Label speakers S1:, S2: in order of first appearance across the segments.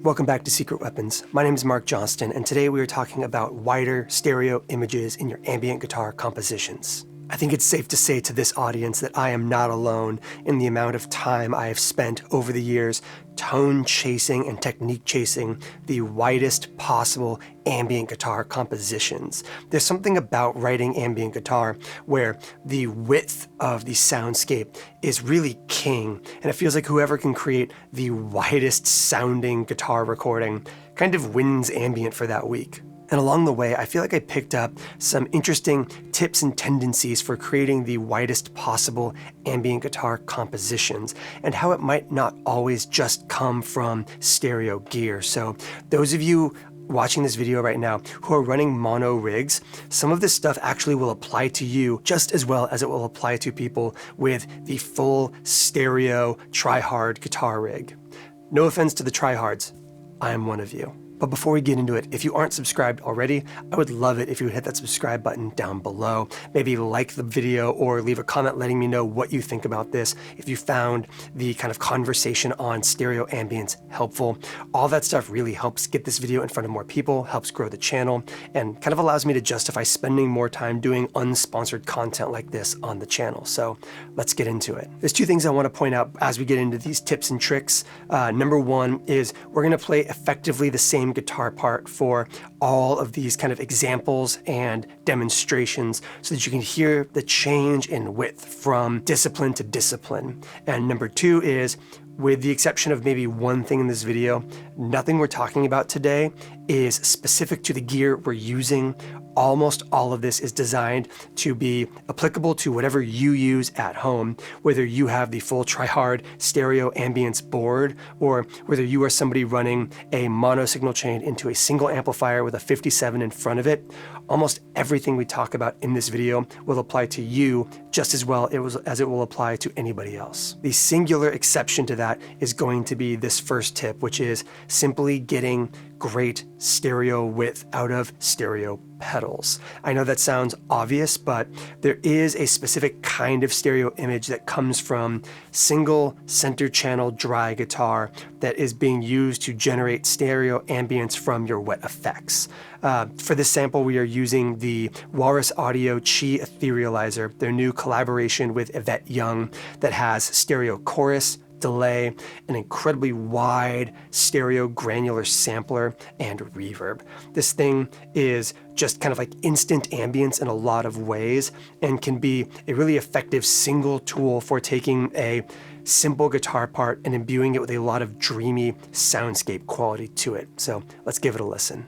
S1: Welcome back to Secret Weapons. My name is Mark Johnston, and today we are talking about wider stereo images in your ambient guitar compositions. I think it's safe to say to this audience that I am not alone in the amount of time I have spent over the years tone chasing and technique chasing the widest possible ambient guitar compositions. There's something about writing ambient guitar where the width of the soundscape is really king, and it feels like whoever can create the widest sounding guitar recording kind of wins ambient for that week. And along the way, I feel like I picked up some interesting tips and tendencies for creating the widest possible ambient guitar compositions and how it might not always just come from stereo gear. So those of you watching this video right now who are running mono rigs, some of this stuff actually will apply to you just as well as it will apply to people with the full stereo try-hard guitar rig. No offense to the try-hards, I am one of you. But before we get into it, if you aren't subscribed already, I would love it if you would hit that subscribe button down below. Maybe like the video or leave a comment letting me know what you think about this, if you found the kind of conversation on stereo ambience helpful. All that stuff really helps get this video in front of more people, helps grow the channel, and kind of allows me to justify spending more time doing unsponsored content like this on the channel. So let's get into it. There's two things I want to point out as we get into these tips and tricks. Number one is we're going to play effectively the same guitar part for all of these kind of examples and demonstrations so that you can hear the change in width from discipline to discipline. And number two is, with the exception of maybe one thing in this video, nothing we're talking about today is specific to the gear we're using. Almost all of this is designed to be applicable to whatever you use at home, whether you have the full try-hard stereo ambience board or whether you are somebody running a mono signal chain into a single amplifier with a 57 in front of it. Almost everything we talk about in this video will apply to you just as well as it will apply to anybody else. The singular exception to that is going to be this first tip, which is simply getting great stereo width out of stereo pedals. I know that sounds obvious, but there is a specific kind of stereo image that comes from single center channel dry guitar that is being used to generate stereo ambience from your wet effects. For this sample, we are using the Walrus Audio Chi Etherealizer, their new collaboration with Yvette Young that has stereo chorus, delay, an incredibly wide stereo granular sampler, and reverb. This thing is just kind of like instant ambience in a lot of ways and can be a really effective single tool for taking a simple guitar part and imbuing it with a lot of dreamy soundscape quality to it. So let's give it a listen.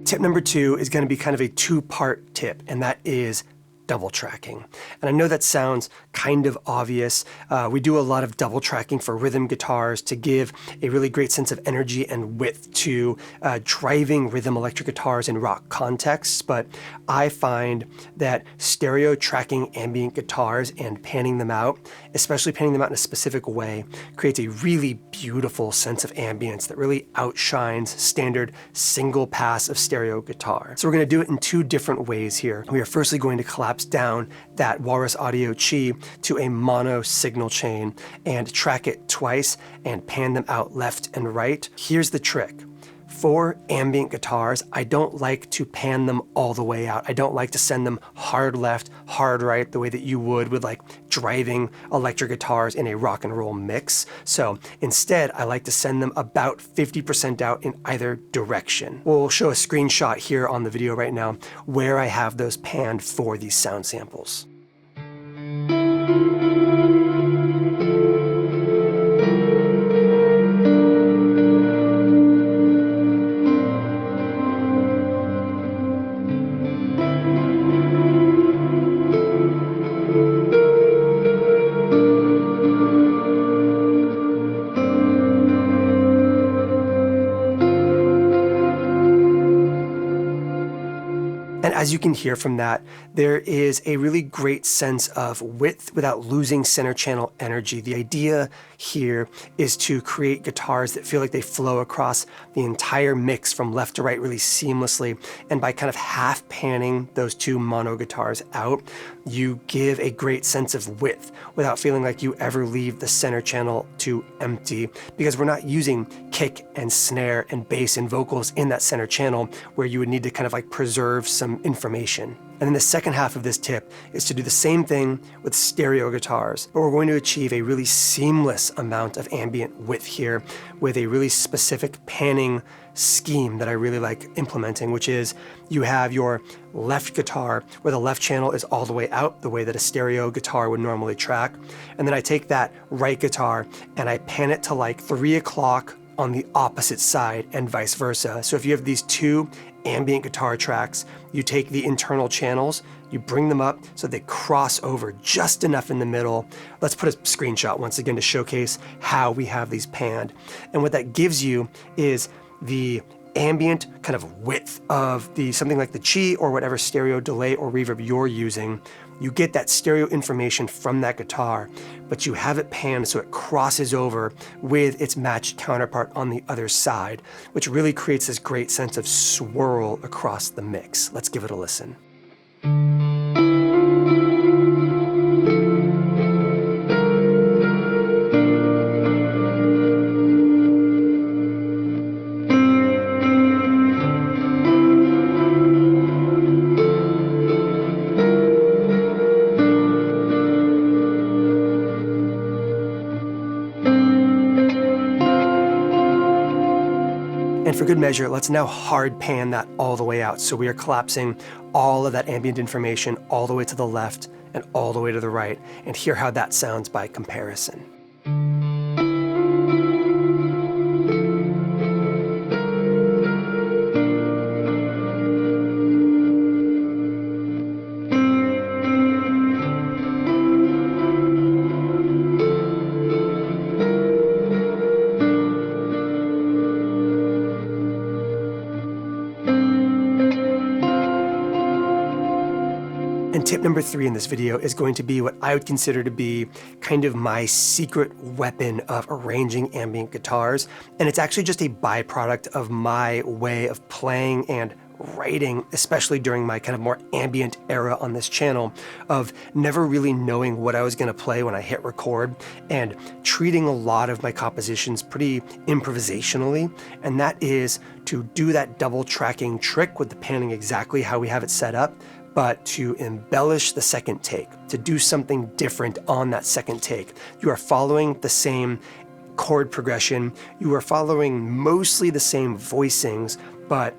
S1: Tip number two is going to be kind of a two-part tip, and that is double tracking. And I know that sounds kind of obvious. We do a lot of double tracking for rhythm guitars to give a really great sense of energy and width to driving rhythm electric guitars in rock contexts, but I find that stereo tracking ambient guitars and panning them out, especially panning them out in a specific way, creates a really beautiful sense of ambience that really outshines standard single pass of stereo guitar. So we're going to do it in two different ways here. We are firstly going to collapse down that Walrus Audio Chi to a mono signal chain and track it twice and pan them out left and right. Here's the trick. For ambient guitars, I don't like to pan them all the way out. I don't like to send them hard left, hard right, the way that you would with like driving electric guitars in a rock and roll mix. So instead, I like to send them about 50% out in either direction. We'll show a screenshot here on the video right now where I have those panned for these sound samples. As you can hear from that, there is a really great sense of width without losing center channel energy. The idea here is to create guitars that feel like they flow across the entire mix from left to right really seamlessly. And by kind of half panning those two mono guitars out, you give a great sense of width without feeling like you ever leave the center channel too empty, because we're not using kick and snare and bass and vocals in that center channel where you would need to kind of like preserve some information. And then the second half of this tip is to do the same thing with stereo guitars, but we're going to achieve a really seamless amount of ambient width here with a really specific panning scheme that I really like implementing, which is you have your left guitar where the left channel is all the way out, the way that a stereo guitar would normally track. And then I take that right guitar and I pan it to like 3 o'clock on the opposite side and vice versa. So if you have these two ambient guitar tracks, you take the internal channels, you bring them up so they cross over just enough in the middle. Let's put a screenshot once again to showcase how we have these panned. And what that gives you is the ambient kind of width of the something like the Chi or whatever stereo delay or reverb you're using. You get that stereo information from that guitar, but you have it panned so it crosses over with its matched counterpart on the other side, which really creates this great sense of swirl across the mix. Let's give it a listen. And for good measure, let's now hard pan that all the way out. So we are collapsing all of that ambient information all the way to the left and all the way to the right, and hear how that sounds by comparison. And tip number 3 in this video is going to be what I would consider to be kind of my secret weapon of arranging ambient guitars. And it's actually just a byproduct of my way of playing and writing, especially during my kind of more ambient era on this channel, of never really knowing what I was going to play when I hit record and treating a lot of my compositions pretty improvisationally. And that is to do that double tracking trick with the panning exactly how we have it set up, but to embellish the second take, to do something different on that second take. You are following the same chord progression, you are following mostly the same voicings, but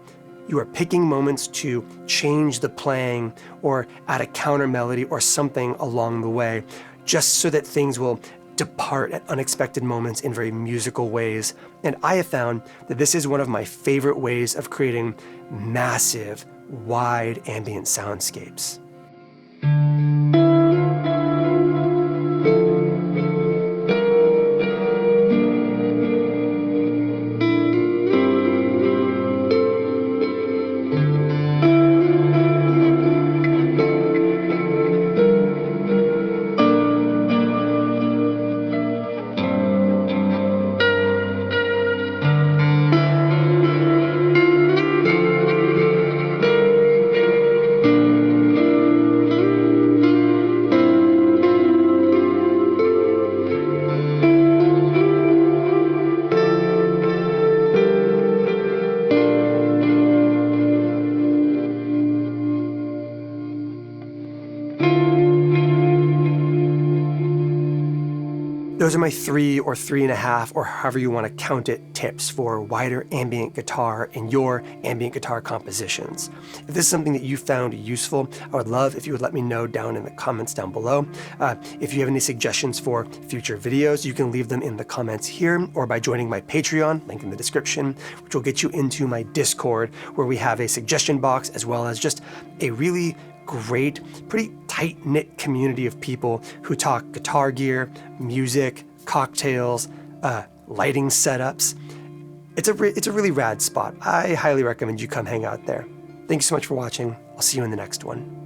S1: you are picking moments to change the playing or add a counter melody or something along the way, just so that things will depart at unexpected moments in very musical ways. And I have found that this is one of my favorite ways of creating massive, wide ambient soundscapes. Those are my 3 or 3.5, or however you want to count it, tips for wider ambient guitar in your ambient guitar compositions. If this is something that you found useful, I would love if you would let me know down in the comments down below. If you have any suggestions for future videos, you can leave them in the comments here or by joining my Patreon, link in the description, which will get you into my Discord, where we have a suggestion box as well as just a really great, pretty tight-knit community of people who talk guitar gear, music, cocktails, lighting setups. It's a really rad spot. I highly recommend you come hang out there. Thanks so much for watching. I'll see you in the next one.